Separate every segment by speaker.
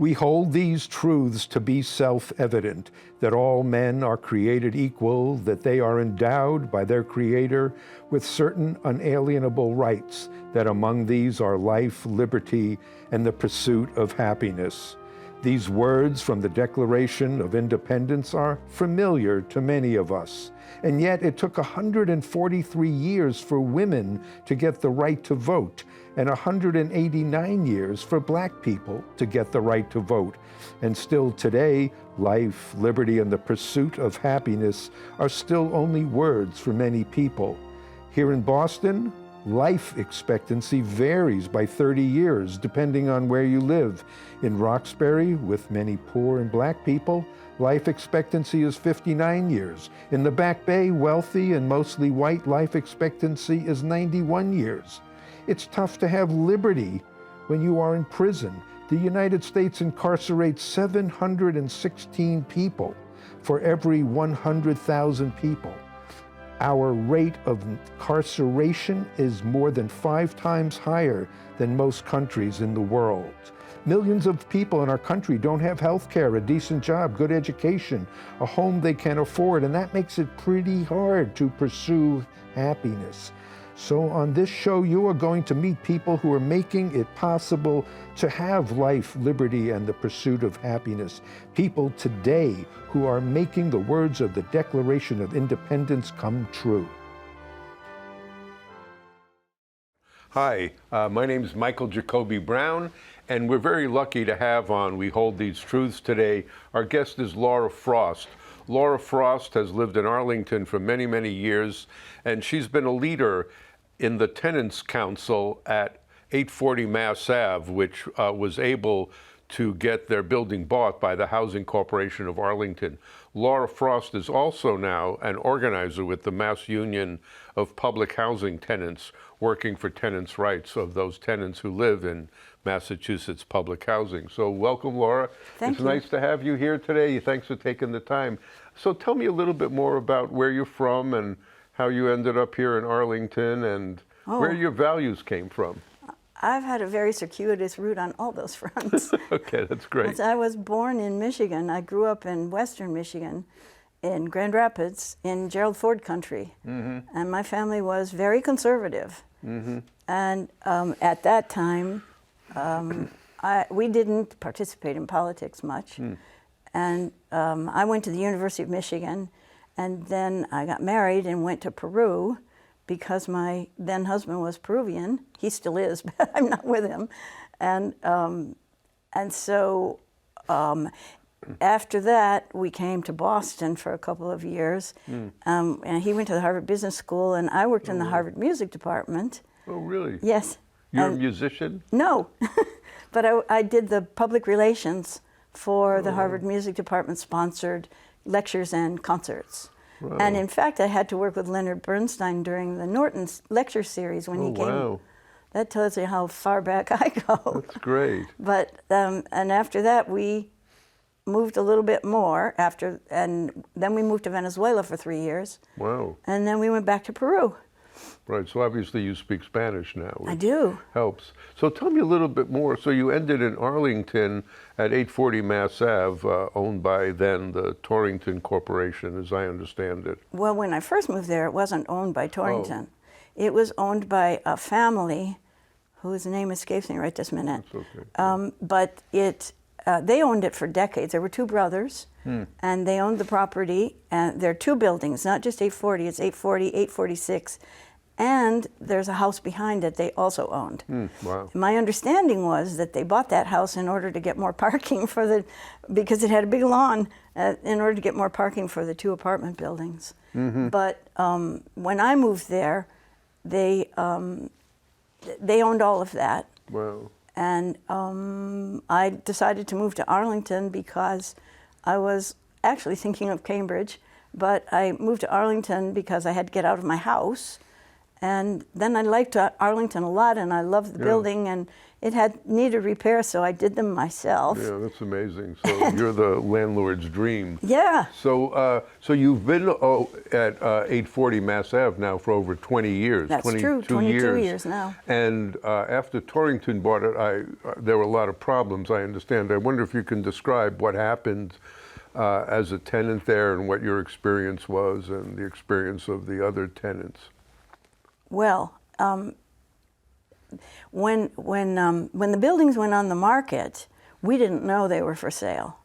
Speaker 1: We hold these truths to be self-evident, that all men are created equal, that they are endowed by their Creator with certain unalienable rights, that among these are life, liberty, and the pursuit of happiness. These words from the Declaration of Independence are familiar to many of us, and yet it took 143 years for women to get the right to vote, and 189 years for Black people to get the right to vote. And still today, life, liberty, and the pursuit of happiness are still only words for many people. Here in Boston, life expectancy varies by 30 years, depending on where you live. In Roxbury, with many poor and Black people, life expectancy is 59 years. In the Back Bay, wealthy and mostly white, life expectancy is 91 years. It's tough to have liberty when you are in prison. The United States incarcerates 716 people for every 100,000 people. Our rate of incarceration is more than 5 times higher than most countries in the world. Millions of people in our country don't have health care, a decent job, good education, a home they can afford, and that makes it pretty hard to pursue happiness. So on this show, you are going to meet people who are making it possible to have life, liberty, and the pursuit of happiness. People today who are making the words of the Declaration of Independence come true. Hi, my name is Michael Jacoby Brown, and we're very lucky to have on We Hold These Truths today. Our guest is Laura Frost. Laura Frost has lived in Arlington for many, many years, and she's been a leader in the Tenants Council at 840 Mass Ave, which was able to get their building bought by the Housing Corporation of Arlington. Laura Frost is also now an organizer with the Mass Union of Public Housing Tenants, working for tenants' rights of those tenants who live in Massachusetts public housing. So welcome, Laura.
Speaker 2: Thank you.
Speaker 1: It's nice to have you here today. Thanks for taking the time. So tell me a little bit more about where you're from and how you ended up here in Arlington and where your values came from.
Speaker 2: I've had a very circuitous route on all those fronts.
Speaker 1: Okay, that's great.
Speaker 2: I was born in Michigan. I grew up in Western Michigan, in Grand Rapids, in Gerald Ford country. And my family was very conservative. And at that time, we didn't participate in politics much. And I went to the University of Michigan, and then I got married and went to Peru because my then husband was Peruvian. He still is, but I'm not with him. And so after that, we came to Boston for a couple of years. And he went to the Harvard Business School, and I worked in the Harvard Music Department.
Speaker 1: Oh, really?
Speaker 2: Yes.
Speaker 1: You're a musician?
Speaker 2: No, but I did the public relations for the Harvard Music Department sponsored lectures and concerts.
Speaker 1: Wow.
Speaker 2: And in fact, I had to work with Leonard Bernstein during the Norton's lecture series when he came.
Speaker 1: Wow.
Speaker 2: That tells you how far back I go.
Speaker 1: That's great.
Speaker 2: But, and after that, we moved a little bit more and then we moved to Venezuela for 3 years.
Speaker 1: Wow.
Speaker 2: And then we went back to Peru.
Speaker 1: Right, so obviously you speak Spanish now.
Speaker 2: I do.
Speaker 1: Helps. So tell me a little bit more. So you ended in Arlington at 840 Mass Ave, owned by then the Torrington Corporation, as I understand it.
Speaker 2: Well, when I first moved there, it wasn't owned by Torrington. It was owned by a family whose name escapes me right this minute.
Speaker 1: That's okay.
Speaker 2: But they owned it for decades. There were 2 brothers, and they owned the property. And there are 2 buildings, not just 840. It's 840, 846, and there's a house behind it they also owned.
Speaker 1: Wow.
Speaker 2: My understanding was that they bought that house in order to get more parking because it had a big lawn, in order to get more parking for the 2 apartment buildings. But when I moved there, they owned all of that.
Speaker 1: Wow.
Speaker 2: And I decided to move to Arlington because I was actually thinking of Cambridge, but I moved to Arlington because I had to get out of my house. And then I liked Arlington a lot, and I loved the building, and it had needed repair, so I did them myself.
Speaker 1: Yeah, that's amazing. So you're the landlord's dream.
Speaker 2: Yeah.
Speaker 1: So so you've been at 840 Mass Ave now for over 20 years.
Speaker 2: That's 22 true, 22 years now.
Speaker 1: And after Torrington bought it, there were a lot of problems, I understand. I wonder if you can describe what happened as a tenant there and what your experience was and the experience of the other tenants.
Speaker 2: Well, when the buildings went on the market, we didn't know they were for sale.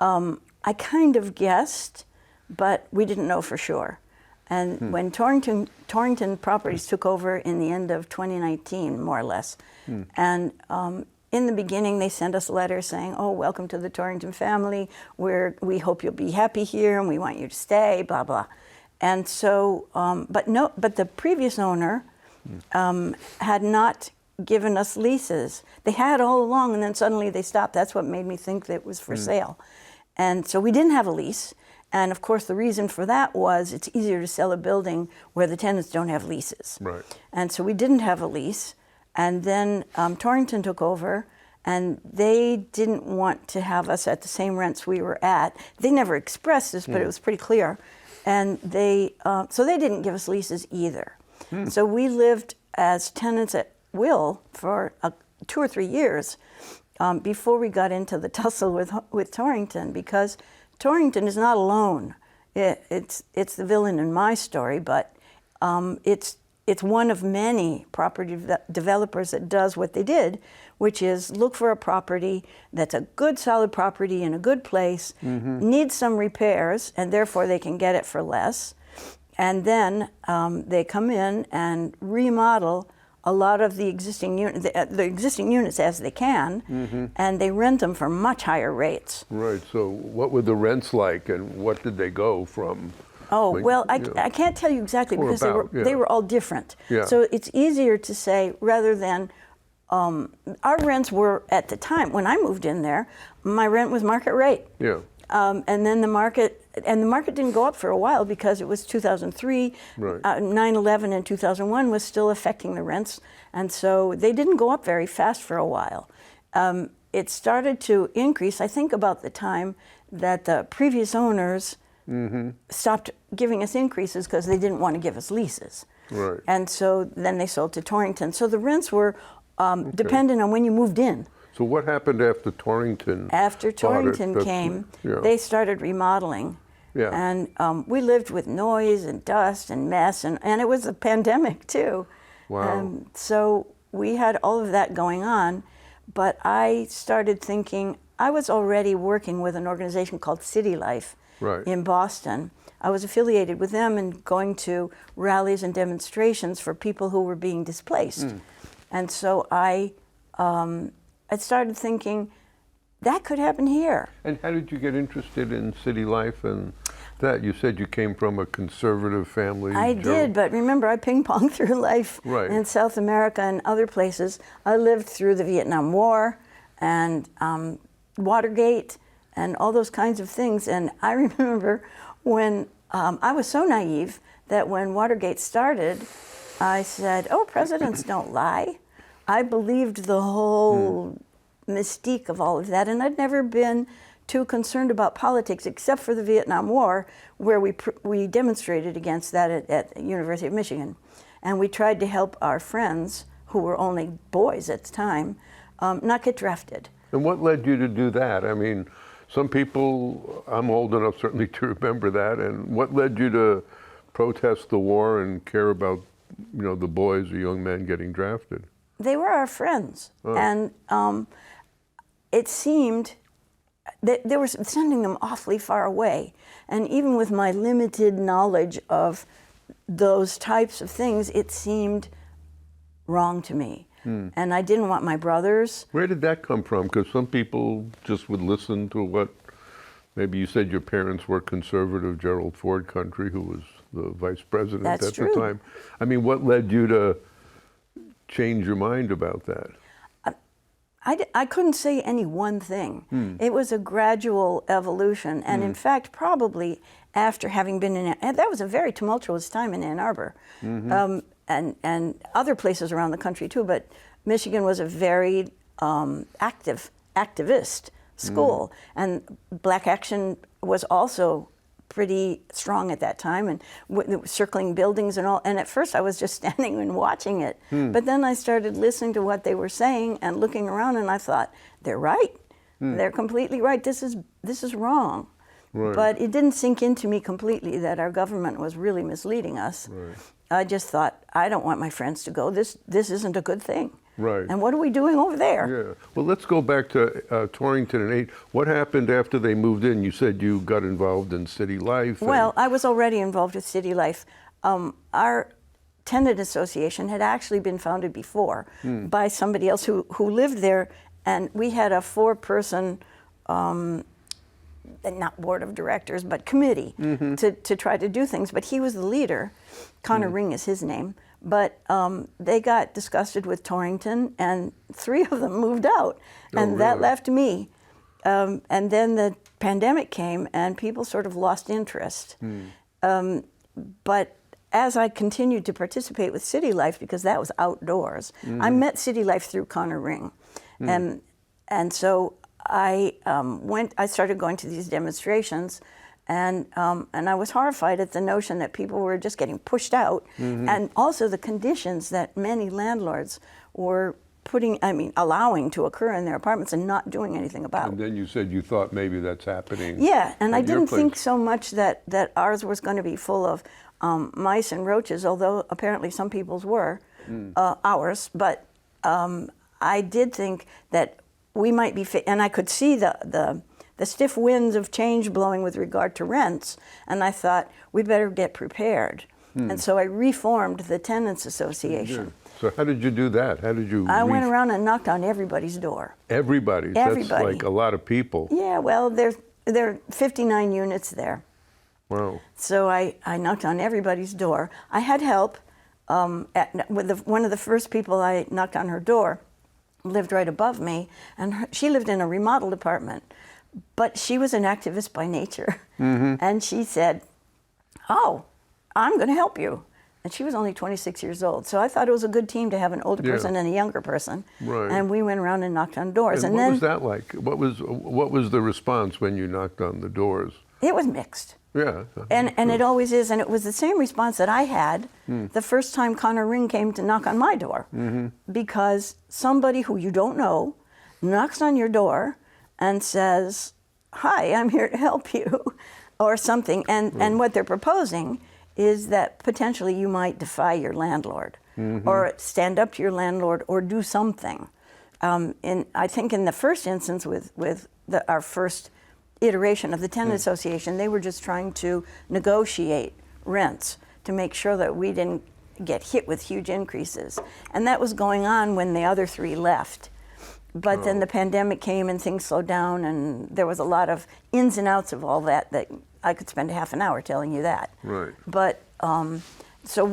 Speaker 2: I kind of guessed, but we didn't know for sure. And when Torrington Properties took over in the end of 2019, more or less, and in the beginning they sent us letters saying, "Oh, welcome to the Torrington family. We hope you'll be happy here, and we want you to stay." Blah blah. And so, but the previous owner had not given us leases. They had all along, and then suddenly they stopped. That's what made me think that it was for sale. And so we didn't have a lease. And of course, the reason for that was it's easier to sell a building where the tenants don't have leases.
Speaker 1: Right.
Speaker 2: And so we didn't have a lease. And then Torrington took over, and they didn't want to have us at the same rents we were at. They never expressed this, but it was pretty clear. And so they didn't give us leases either. So we lived as tenants at will for 2 or 3 years before we got into the tussle with Torrington, because Torrington is not alone. It's the villain in my story, but it's one of many property developers that does what they did, which is look for a property that's a good, solid property in a good place, needs some repairs, and therefore they can get it for less. And then they come in and remodel a lot of the existing units as they can, and they rent them for much higher rates.
Speaker 1: Right. So what were the rents like, and what did they go from?
Speaker 2: Oh, well, I can't tell you exactly because they were all different.
Speaker 1: Yeah.
Speaker 2: So it's easier to say, rather than our rents were, at the time when I moved in there, my rent was market rate.
Speaker 1: Yeah.
Speaker 2: And then the market didn't go up for a while because it was 2003.
Speaker 1: Right.
Speaker 2: 9/11 in 2001 was still affecting the rents, and so they didn't go up very fast for a while. It started to increase, I think, about the time that the previous owners stopped giving us increases because they didn't want to give us leases.
Speaker 1: Right.
Speaker 2: And so then they sold to Torrington. So the rents were dependent on when you moved in.
Speaker 1: So what happened after Torrington?
Speaker 2: After Torrington came, they started remodeling.
Speaker 1: Yeah.
Speaker 2: And we lived with noise and dust and mess, and it was a pandemic too.
Speaker 1: Wow.
Speaker 2: So we had all of that going on, but I started thinking, I was already working with an organization called City Life in Boston. I was affiliated with them and going to rallies and demonstrations for people who were being displaced. And so I started thinking, that could happen here.
Speaker 1: And how did you get interested in city life and that? You said you came from a conservative family.
Speaker 2: I did, but remember, I ping-ponged through life in South America and other places. I lived through the Vietnam War and Watergate and all those kinds of things. And I remember when I was so naive that when Watergate started, I said, "Oh, presidents don't lie." I believed the whole mystique of all of that, and I'd never been too concerned about politics, except for the Vietnam War, where we demonstrated against that at the University of Michigan, and we tried to help our friends, who were only boys at the time, not get drafted.
Speaker 1: And what led you to do that? I mean, some people, I'm old enough certainly to remember that, and what led you to protest the war and care about, the boys or young men getting drafted?
Speaker 2: They were our friends, and it seemed that they were sending them awfully far away. And even with my limited knowledge of those types of things, it seemed wrong to me. And I didn't want my brothers.
Speaker 1: Where did that come from? Because some people just would listen to what, maybe you said your parents were conservative, Gerald Ford country, who was the vice president at the time. I mean, what led you to change your mind about that?
Speaker 2: I couldn't say any one thing. It was a gradual evolution. And in fact, probably after having been in, and that was a very tumultuous time in Ann Arbor. and other places around the country too. But Michigan was a very activist school, and Black Action was also pretty strong at that time, and circling buildings and all. And at first I was just standing and watching it. But then I started listening to what they were saying and looking around, and I thought, they're right. They're completely right. This is wrong.
Speaker 1: Right.
Speaker 2: But it didn't sink into me completely that our government was really misleading us.
Speaker 1: Right.
Speaker 2: I just thought, I don't want my friends to go. This isn't a good thing.
Speaker 1: Right.
Speaker 2: And what are we doing over there?
Speaker 1: Yeah. Well, let's go back to Torrington and 8. What happened after they moved in? You said you got involved in city life.
Speaker 2: Well, I was already involved with city life. Our tenant association had actually been founded before by somebody else who lived there, and we had a 4-person, not board of directors, but committee to try to do things. But he was the leader. Connor Ring is his name. But they got disgusted with Torrington, and 3 of them moved out, and that left me. And then the pandemic came, and people sort of lost interest. But as I continued to participate with city life, because that was outdoors, I met city life through Connor Ring, and so I started going to these demonstrations. And I was horrified at the notion that people were just getting pushed out, and also the conditions that many landlords were allowing to occur in their apartments and not doing anything about.
Speaker 1: And then you said you thought maybe that's happening.
Speaker 2: Yeah, and I didn't
Speaker 1: place.
Speaker 2: think so much that ours was going to be full of mice and roaches, although apparently some people's were, ours. But I did think that we might be, and I could see the stiff winds of change blowing with regard to rents, and I thought, we better get prepared. And so I reformed the Tenants Association.
Speaker 1: Yeah. So how did you do that? How did you?
Speaker 2: I went around and knocked on everybody's door.
Speaker 1: Everybody's?
Speaker 2: Everybody.
Speaker 1: That's like a lot of people.
Speaker 2: Yeah, well, there are 59 units there.
Speaker 1: Wow.
Speaker 2: So I knocked on everybody's door. I had help. One of the first people I knocked on her door lived right above me, and she lived in a remodeled apartment. But she was an activist by nature. And she said, oh, I'm going to help you. And she was only 26 years old. So I thought it was a good team to have an older person and a younger person.
Speaker 1: Right.
Speaker 2: And we went around and knocked on doors.
Speaker 1: And what was that like? What was the response when you knocked on the doors?
Speaker 2: It was mixed.
Speaker 1: Yeah.
Speaker 2: And it always is. And it was the same response that I had the first time Connor Ring came to knock on my door. Because somebody who you don't know knocks on your door and says, hi, I'm here to help you, or something. And what they're proposing is that potentially you might defy your landlord, or stand up to your landlord, or do something. And I think in the first instance with our first iteration of the tenant association, they were just trying to negotiate rents to make sure that we didn't get hit with huge increases. And that was going on when the other 3 left. But then the pandemic came and things slowed down, and there was a lot of ins and outs of all that I could spend a half an hour telling you that.
Speaker 1: Right.
Speaker 2: But so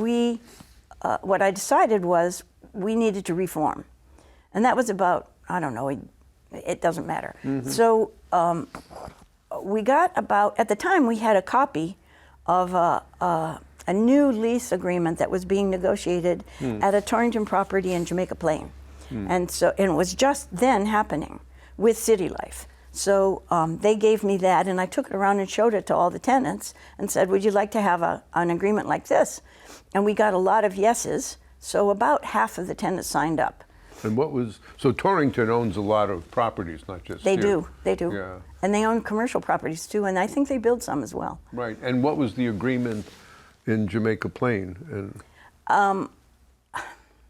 Speaker 2: what I decided was we needed to reform. And that was about, I don't know, it doesn't matter. So we got at the time we had a copy of a new lease agreement that was being negotiated at a Torrington property in Jamaica Plain. And it was just then happening with city life. So they gave me that, and I took it around and showed it to all the tenants and said, would you like to have an agreement like this? And we got a lot of yeses, so about half of the tenants signed up.
Speaker 1: And so Torrington owns a lot of properties, not just
Speaker 2: They
Speaker 1: here.
Speaker 2: do.
Speaker 1: Yeah.
Speaker 2: And they own commercial properties too, and I think they build some as well.
Speaker 1: Right. And what was the agreement in Jamaica Plain? And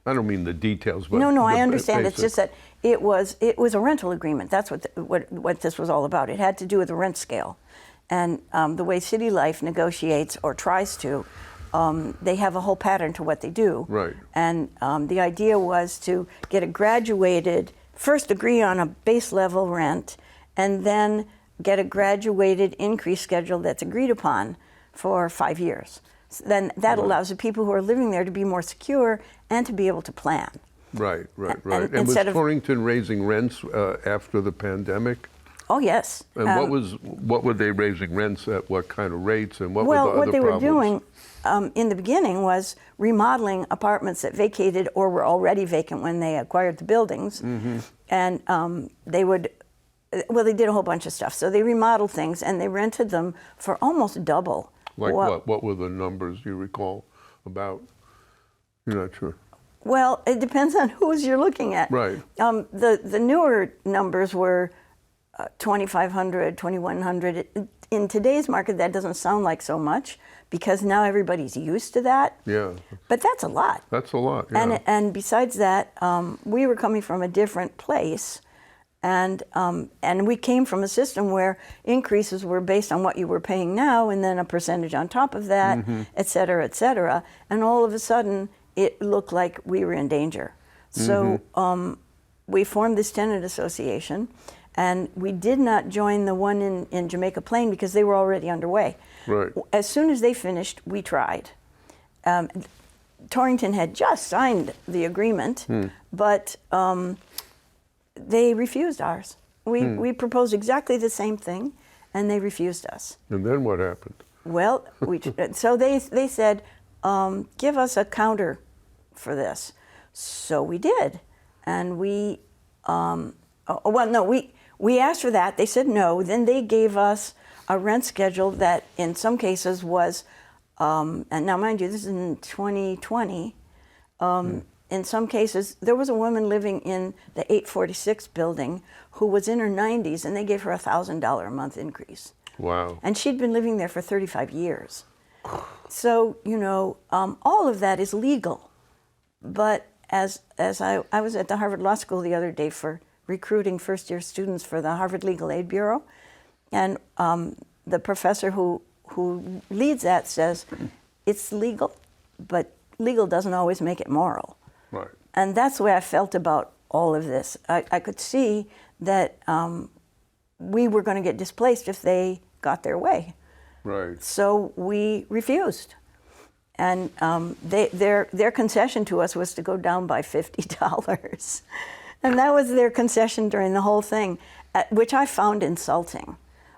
Speaker 1: I don't mean the details, but
Speaker 2: no, I understand.
Speaker 1: basic.
Speaker 2: It's just that it was a rental agreement. That's what this was all about. It had to do with the rent scale, and the way city life negotiates or tries to. They have a whole pattern to what they do.
Speaker 1: Right.
Speaker 2: And the idea was to get a graduated, first agree on a base level rent, and then get a graduated increase schedule that's agreed upon for 5 years. So then that allows the people who are living there to be more secure and to be able to plan.
Speaker 1: Right.
Speaker 2: And
Speaker 1: And was Torrington raising rents after the pandemic?
Speaker 2: Oh, yes.
Speaker 3: And what were they raising rents at? What kind of rates? And what
Speaker 2: Well,
Speaker 3: were the
Speaker 2: what
Speaker 3: other
Speaker 2: they
Speaker 3: problems?
Speaker 2: were doing in the beginning was remodeling apartments that vacated or were already vacant when they acquired the buildings. And they would, well, they did a whole bunch of stuff. So they remodeled things and they rented them for almost double.
Speaker 3: Like what? What were the numbers you recall about? You're not sure.
Speaker 2: Well, it depends on whose you're looking at.
Speaker 3: Right.
Speaker 2: The newer numbers were 2,500, 2,100. In today's market, that doesn't sound like so much because now everybody's used to that.
Speaker 3: Yeah.
Speaker 2: But that's a lot.
Speaker 3: That's a lot. Yeah.
Speaker 2: And besides that, we were coming from a different place, and we came from a system where increases were based on what you were paying now, and then a percentage on top of that, et cetera, et cetera. And all of a sudden, it looked like we were in danger. So we formed this tenant association, and we did not join the one in Jamaica Plain because they were already underway.
Speaker 3: Right.
Speaker 2: As soon as they finished, we tried. Torrington had just signed the agreement, but they refused ours. We proposed exactly the same thing, and they refused us.
Speaker 3: And then what happened?
Speaker 2: Well, so they said, give us a counter for this. So we did, and we asked for that. They said no. Then they gave us a rent schedule that in some cases was, and now mind you, this is in 2020. In some cases, there was a woman living in the 846 building who was in her 90s, and they gave her a $1,000 a month increase.
Speaker 3: Wow.
Speaker 2: And she'd been living there for 35 years. So, all of that is legal. But as I was at the Harvard Law School the other day for recruiting first-year students for the Harvard Legal Aid Bureau, and the professor who leads that says, it's legal, but legal doesn't always make it moral.
Speaker 3: Right.
Speaker 2: And that's the way I felt about all of this. I could see that we were going to get displaced if they got their way.
Speaker 3: Right.
Speaker 2: So we refused. And their concession to us was to go down by $50. And that was their concession during the whole thing, which I found insulting.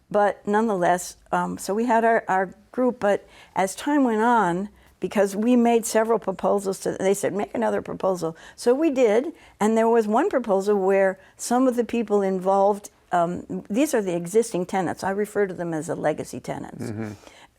Speaker 2: But nonetheless, so we had our group, but as time went on, because we made several proposals they said, make another proposal. So we did, and there was one proposal where some of the people involved, these are the existing tenants, I refer to them as the legacy tenants,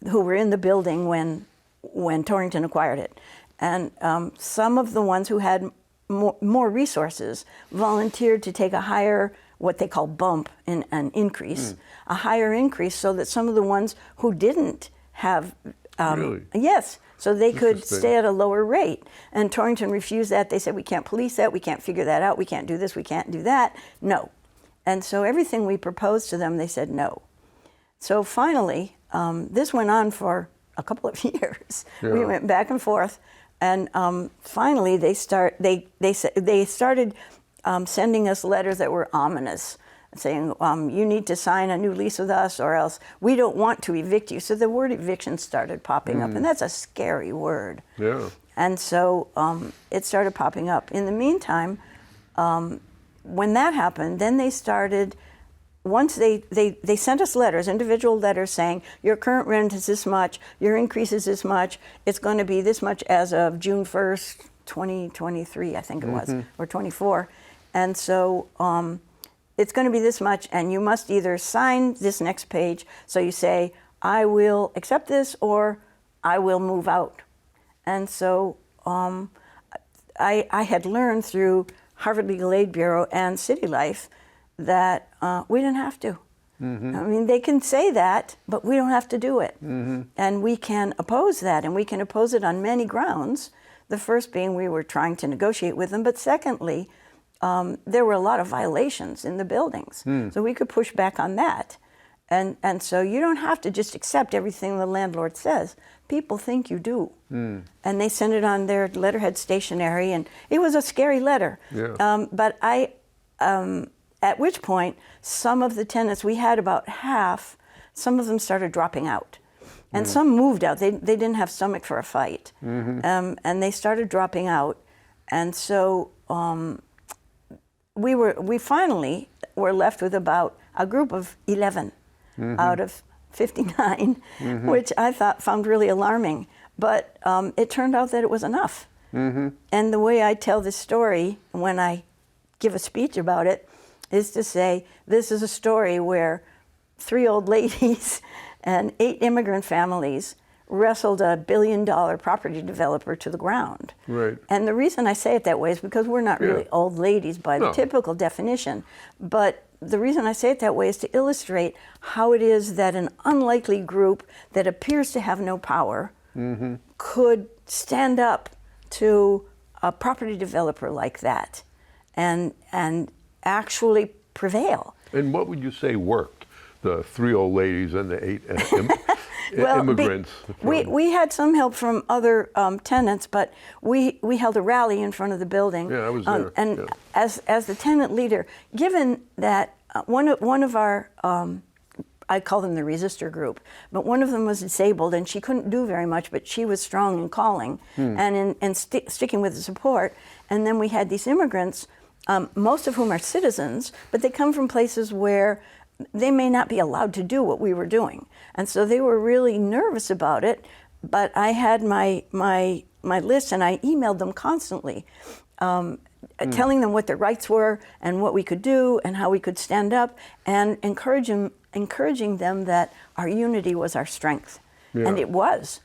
Speaker 2: who were in the building when Torrington acquired it. And some of the ones who had more resources volunteered to take a higher, what they call bump, an increase, a higher increase, so that some of the ones who didn't have,
Speaker 3: really?
Speaker 2: Yes, so they could stay at a lower rate. And Torrington refused that. They said, we can't police that, we can't figure that out, we can't do this, we can't do that. No. And so everything we proposed to them, they said no. So finally, this went on for a couple of years. Yeah. We went back and forth, and finally they started sending us letters that were ominous, saying, you need to sign a new lease with us or else we don't want to evict you. So the word eviction started popping up, and that's a scary word.
Speaker 3: Yeah.
Speaker 2: And so it started popping up. In the meantime, when that happened, then they started, once they sent us letters, individual letters saying, your current rent is this much, your increase is this much, it's going to be this much as of June 1st, 2023, I think it was, or 24. And so it's going to be this much, and you must either sign this next page, so you say, I will accept this, or I will move out. And so I had learned through Harvard Legal Aid Bureau and City Life that we didn't have to. I mean, they can say that, but we don't have to do it. And we can oppose that, and we can oppose it on many grounds. The first being we were trying to negotiate with them, but secondly, there were a lot of violations in the buildings. So we could push back on that. And so you don't have to just accept everything the landlord says. People think you do. And they send it on their letterhead stationery, and it was a scary letter.
Speaker 3: Yeah.
Speaker 2: But at which point, some of the tenants, we had about half, some of them started dropping out. And some moved out. They didn't have stomach for a fight. And they started dropping out. And so we finally were left with about a group of 11 out of 59, which I found really alarming. But it turned out that it was enough. And the way I tell this story when I give a speech about it is to say, this is a story where 3 old ladies and 8 immigrant families wrestled a $1 billion property developer to the ground.
Speaker 3: Right.
Speaker 2: And the reason I say it that way is because we're not really old ladies by the typical definition. But the reason I say it that way is to illustrate how it is that an unlikely group that appears to have no power could stand up to a property developer like that and actually prevail.
Speaker 3: And what would you say worked? The 3 old ladies and the 8 immigrants?
Speaker 2: We had some help from other tenants, but we held a rally in front of the building.
Speaker 3: Yeah, I was there.
Speaker 2: And as the tenant leader, given that one of our I call them the resistor group, but one of them was disabled and she couldn't do very much, but she was strong in calling and in sticking with the support. And then we had these immigrants, most of whom are citizens, but they come from places where they may not be allowed to do what we were doing. And so they were really nervous about it, but I had my list and I emailed them constantly, telling them what their rights were and what we could do and how we could stand up and encouraging them that our unity was our strength.
Speaker 3: Yeah.
Speaker 2: And it was.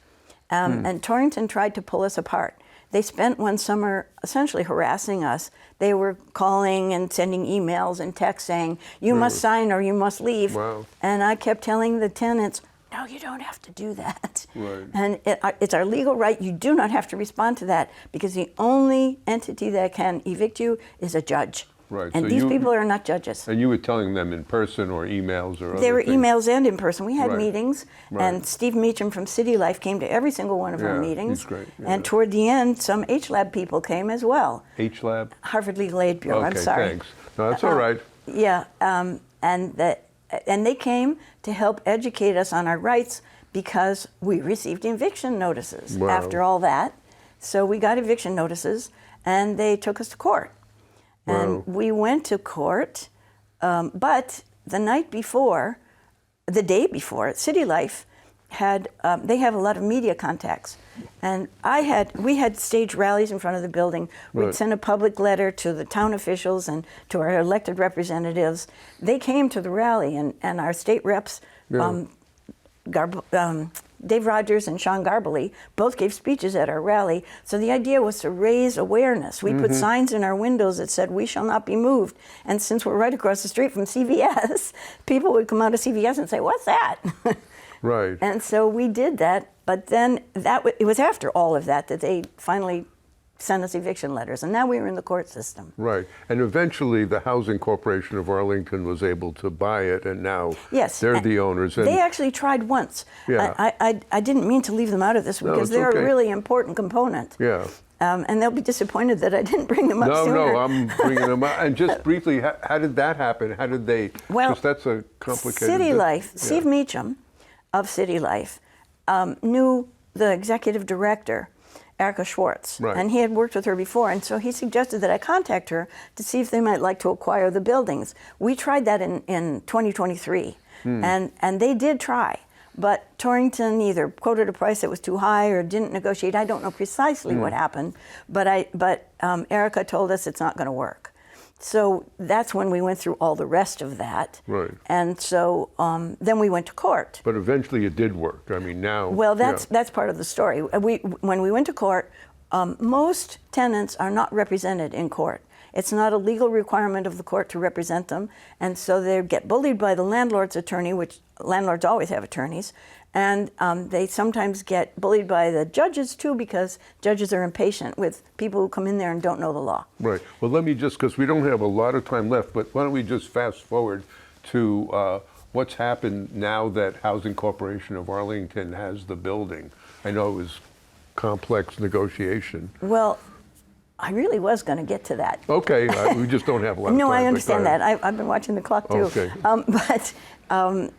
Speaker 2: And Torrington tried to pull us apart. They spent one summer essentially harassing us. They were calling and sending emails and texts saying, you must sign or you must leave.
Speaker 3: Wow.
Speaker 2: And I kept telling the tenants, no, you don't have to do that.
Speaker 3: Right.
Speaker 2: And it's our legal right. You do not have to respond to that because the only entity that can evict you is a judge.
Speaker 3: Right.
Speaker 2: And
Speaker 3: So
Speaker 2: these people are not judges.
Speaker 3: And you were telling them in person or emails or other
Speaker 2: There were
Speaker 3: things?
Speaker 2: emails and in person. We had
Speaker 3: Right.
Speaker 2: meetings,
Speaker 3: Right.
Speaker 2: and Steve Meacham from City Life came to every single one of our
Speaker 3: Yeah,
Speaker 2: meetings.
Speaker 3: he's great, yeah.
Speaker 2: And toward the end, some HLab people came as well.
Speaker 3: HLab?
Speaker 2: Harvard Legal Aid Bureau.
Speaker 3: Okay,
Speaker 2: I'm sorry.
Speaker 3: thanks. No, that's all right.
Speaker 2: Yeah, and they came to help educate us on our rights because we received eviction notices
Speaker 3: Wow.
Speaker 2: after all that. So we got eviction notices, and they took us to court. And
Speaker 3: Wow.
Speaker 2: we went to court, but the night before, the day before, City Life had, they have a lot of media contacts. And we had staged rallies in front of the building. We'd
Speaker 3: Right.
Speaker 2: sent a public letter to the town officials and to our elected representatives. They came to the rally, and our state reps,
Speaker 3: Yeah.
Speaker 2: Dave Rogers and Sean Garbely both gave speeches at our rally. So the idea was to raise awareness. We put signs in our windows that said, we shall not be moved. And since we're right across the street from CVS, people would come out of CVS and say, what's that?
Speaker 3: Right.
Speaker 2: And so we did that. But then it was after all of that they finally sent us eviction letters. And now we were in the court system.
Speaker 3: Right. And eventually the Housing Corporation of Arlington was able to buy it, and now
Speaker 2: Yes,
Speaker 3: they're the owners. And
Speaker 2: they actually tried once.
Speaker 3: Yeah.
Speaker 2: I didn't mean to leave them out of this because
Speaker 3: it's
Speaker 2: they're
Speaker 3: okay.
Speaker 2: a really important component.
Speaker 3: yeah.
Speaker 2: And they'll be disappointed that I didn't bring them up sooner.
Speaker 3: No, I'm bringing them up. And just briefly, how did that happen? How did they?
Speaker 2: Well,
Speaker 3: because that's a complicated.
Speaker 2: City Life,
Speaker 3: yeah.
Speaker 2: Steve Meacham of City Life, knew the executive director, Erica Schwartz,
Speaker 3: Right.
Speaker 2: and he had worked with her before, and so he suggested that I contact her to see if they might like to acquire the buildings. We tried that in 2023, and they did try, but Torrington either quoted a price that was too high or didn't negotiate. I don't know precisely what happened, but Erica told us it's not going to work. So that's when we went through all the rest of that.
Speaker 3: Right.
Speaker 2: And so then we went to court.
Speaker 3: But eventually it did work. I mean, now.
Speaker 2: Well,
Speaker 3: yeah.
Speaker 2: that's part of the story. When we went to court, most tenants are not represented in court. It's not a legal requirement of the court to represent them, and so they get bullied by the landlord's attorney, which landlords always have attorneys, and they sometimes get bullied by the judges too, because judges are impatient with people who come in there and don't know the law.
Speaker 3: Right. Well, let me just, because we don't have a lot of time left, but why don't we just fast forward to what's happened now that Housing Corporation of Arlington has the building. I know it was complex negotiation.
Speaker 2: Well, I really was going to get to that.
Speaker 3: Okay, we just don't have a lot of time.
Speaker 2: No, I
Speaker 3: but
Speaker 2: understand
Speaker 3: go ahead.
Speaker 2: that. I've been watching the clock too.
Speaker 3: Okay.
Speaker 2: But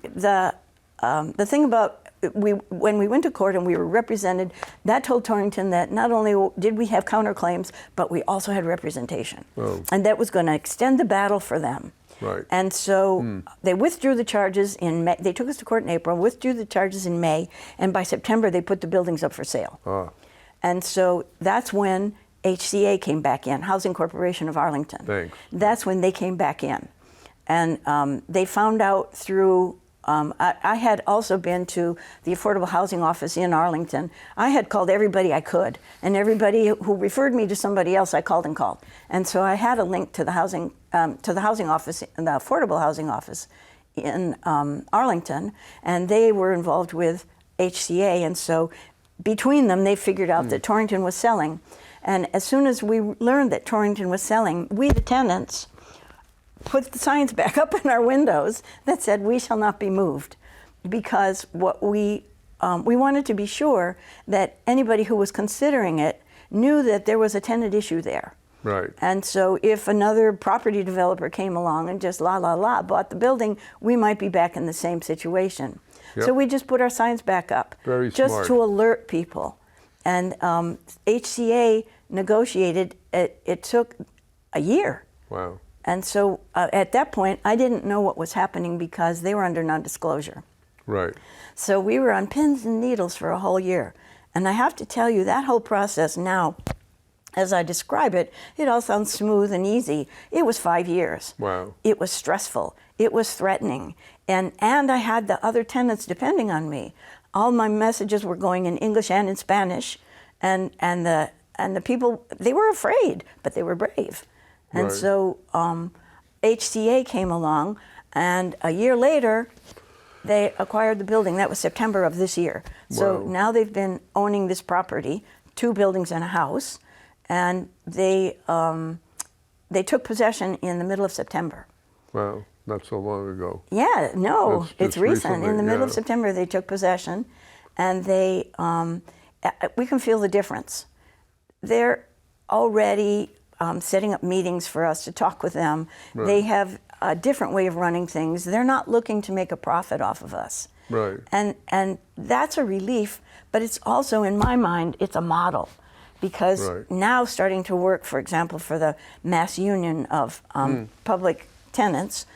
Speaker 2: the thing about when we went to court and we were represented, that told Torrington that not only did we have counterclaims, but we also had representation,
Speaker 3: Oh.
Speaker 2: and that was going to extend the battle for them.
Speaker 3: Right.
Speaker 2: And so they withdrew the charges in May. They took us to court in April, withdrew the charges in May, and by September they put the buildings up for sale.
Speaker 3: Ah,
Speaker 2: And so that's when HCA came back in, Housing Corporation of Arlington.
Speaker 3: Thanks.
Speaker 2: That's when they came back in. And they found out through, I had also been to the Affordable Housing Office in Arlington. I had called everybody I could, and everybody who referred me to somebody else, I called and called. And so I had a link to the housing office, the Affordable Housing Office in Arlington, and they were involved with HCA. And so between them, they figured out that Torrington was selling. And as soon as we learned that Torrington was selling, we, the tenants, put the signs back up in our windows that said, "We shall not be moved," because what we wanted to be sure that anybody who was considering it knew that there was a tenant issue there.
Speaker 3: right.
Speaker 2: And so if another property developer came along and just bought the building, we might be back in the same situation.
Speaker 3: Yep.
Speaker 2: So we just put our signs back up,
Speaker 3: Very
Speaker 2: just
Speaker 3: smart.
Speaker 2: to alert people. And HCA negotiated. It took a year.
Speaker 3: Wow.
Speaker 2: And so at that point, I didn't know what was happening because they were under non-disclosure.
Speaker 3: Right.
Speaker 2: So we were on pins and needles for a whole year. And I have to tell you, that whole process now, as I describe it, it all sounds smooth and easy. It was 5 years.
Speaker 3: Wow.
Speaker 2: It was stressful. It was threatening. And I had the other tenants depending on me. All my messages were going in English and in Spanish. And the people, they were afraid, but they were brave. And
Speaker 3: Right.
Speaker 2: so HCA came along, and a year later, they acquired the building. That was September of this year. So
Speaker 3: Wow.
Speaker 2: now they've been owning this property, 2 buildings and a house, and they took possession in the middle of September.
Speaker 3: Wow. Not so long ago.
Speaker 2: Yeah, no,
Speaker 3: That's
Speaker 2: it's
Speaker 3: just
Speaker 2: recent.
Speaker 3: recently,
Speaker 2: In the middle of
Speaker 3: yeah.
Speaker 2: September, they took possession, and they we can feel the difference. They're already setting up meetings for us to talk with them.
Speaker 3: Right.
Speaker 2: They have a different way of running things. They're not looking to make a profit off of us.
Speaker 3: Right.
Speaker 2: And that's a relief, but it's also, in my mind, it's a model. Because
Speaker 3: Right.
Speaker 2: now starting to work, for example, for the mass union of public tenants,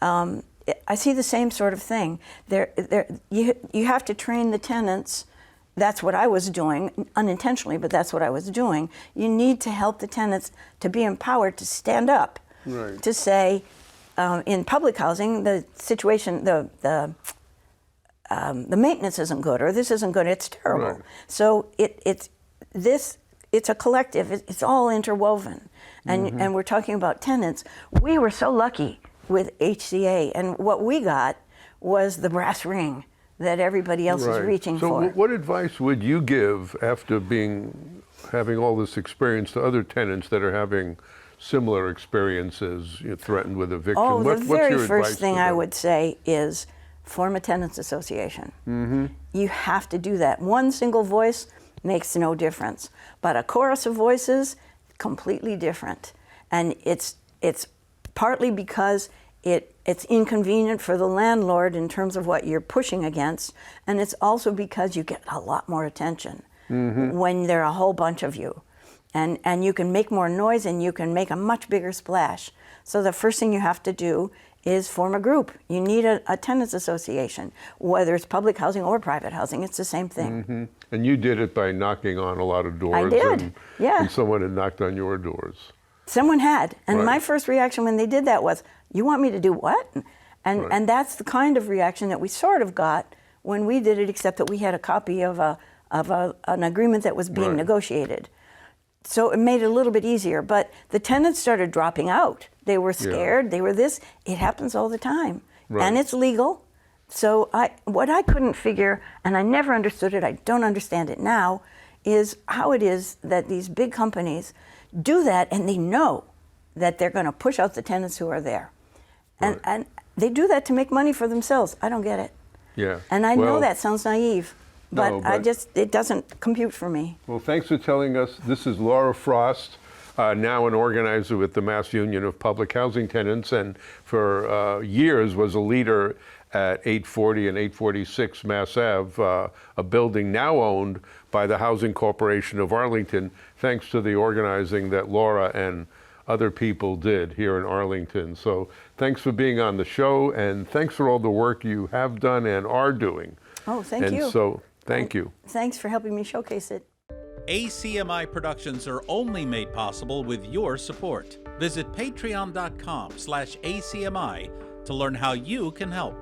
Speaker 2: I see the same sort of thing. You have to train the tenants. That's what I was doing, unintentionally, but that's what I was doing. You need to help the tenants to be empowered to stand up,
Speaker 3: Right.
Speaker 2: to say, in public housing, the situation, the maintenance isn't good, or this isn't good. It's terrible.
Speaker 3: Right.
Speaker 2: So it's a collective. It's all interwoven, and we're talking about tenants. We were so lucky with HCA, and what we got was the brass ring that everybody else is
Speaker 3: Right.
Speaker 2: reaching
Speaker 3: so
Speaker 2: for.
Speaker 3: what advice would you give after having all this experience to other tenants that are having similar experiences, threatened with eviction?
Speaker 2: Oh, the
Speaker 3: What's
Speaker 2: very
Speaker 3: your
Speaker 2: first
Speaker 3: advice
Speaker 2: thing
Speaker 3: to
Speaker 2: I
Speaker 3: them?
Speaker 2: would say is form a tenants association. You have to do that. One single voice makes no difference, but a chorus of voices, completely different. And it's partly because it's inconvenient for the landlord in terms of what you're pushing against, and it's also because you get a lot more attention when there are a whole bunch of you. And you can make more noise, and you can make a much bigger splash. So the first thing you have to do is form a group. You need a tenants association, whether it's public housing or private housing. It's the same thing.
Speaker 3: And you did it by knocking on a lot of doors.
Speaker 2: I did, yeah.
Speaker 3: And someone had knocked on your doors.
Speaker 2: Someone had. And
Speaker 3: Right.
Speaker 2: my first reaction when they did that was, "You want me to do what?" And
Speaker 3: Right.
Speaker 2: and that's the kind of reaction that we sort of got when we did it, except that we had a copy of an agreement that was being
Speaker 3: Right.
Speaker 2: negotiated. So it made it a little bit easier. But the tenants started dropping out. They were scared. They were this. It happens all the time.
Speaker 3: Right.
Speaker 2: And it's legal. So what I couldn't figure, and I never understood it, I don't understand it now, is how it is that these big companies do that, and they know that they're going to push out the tenants who are there. And,
Speaker 3: Right.
Speaker 2: and they do that to make money for themselves. I don't get it.
Speaker 3: Yeah.
Speaker 2: And I know
Speaker 3: Well,
Speaker 2: that sounds naive, but,
Speaker 3: No, but-
Speaker 2: it doesn't compute for me.
Speaker 3: Well, thanks for telling us. This is Laura Frost, now an organizer with the Mass Union of Public Housing Tenants, and for years was a leader at 840 and 846 Mass Ave, a building now owned by the Housing Corporation of Arlington, thanks to the organizing that Laura and other people did here in Arlington. So thanks for being on the show, and thanks for all the work you have done and are doing.
Speaker 2: Oh, thank you.
Speaker 3: And so, thank you.
Speaker 2: Thanks for helping me showcase it.
Speaker 4: ACMi productions are only made possible with your support. Visit patreon.com/ACMi to learn how you can help.